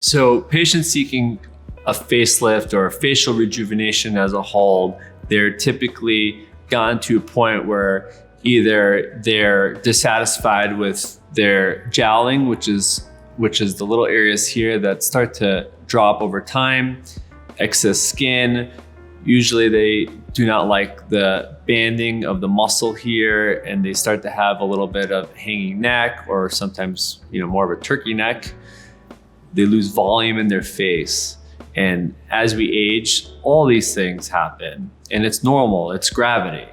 So patients seeking a facelift or a facial rejuvenation as a whole, they're typically gotten to a point where either they're dissatisfied with their jowling, which is the little areas here that start to drop over time, excess skin. Usually they do not like the banding of the muscle here, and they start to have a little bit of hanging neck, or sometimes more of a turkey neck. They lose volume in their face. And as we age, all these things happen, and it's normal, it's gravity.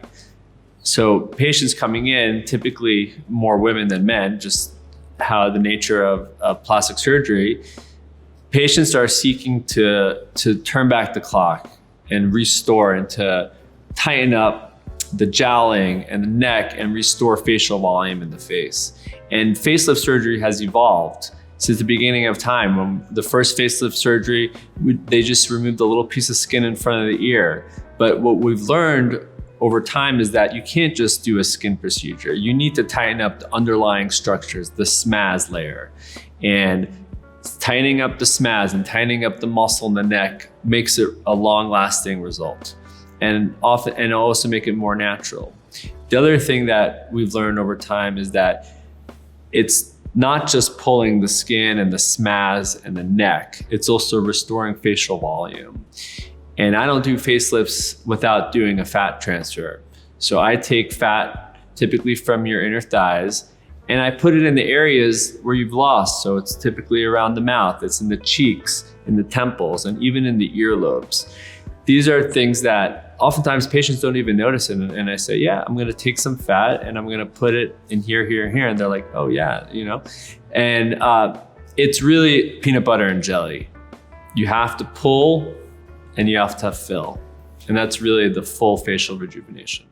So patients coming in, typically more women than men, just how the nature of plastic surgery, patients are seeking to turn back the clock and restore and to tighten up the jowling and the neck and restore facial volume in the face. And facelift surgery has evolved since the beginning of time. When the first facelift surgery, they just removed a little piece of skin in front of the ear. But what we've learned over time is that you can't just do a skin procedure. You need to tighten up the underlying structures, the SMAS layer. And tightening up the SMAS and tightening up the muscle in the neck makes it a long-lasting result, and also make it more natural. The other thing that we've learned over time is that it's not just pulling the skin and the SMAS and the neck, it's also restoring facial volume. And I don't do facelifts without doing a fat transfer. So I take fat typically from your inner thighs, and I put it in the areas where you've lost. So it's typically around the mouth, it's in the cheeks, in the temples, and even in the earlobes. These are things that oftentimes patients don't even notice. And I say, yeah, I'm gonna take some fat and I'm gonna put it in here, here, and here. And they're like, oh yeah, And it's really peanut butter and jelly. You have to pull and you have to fill. And that's really the full facial rejuvenation.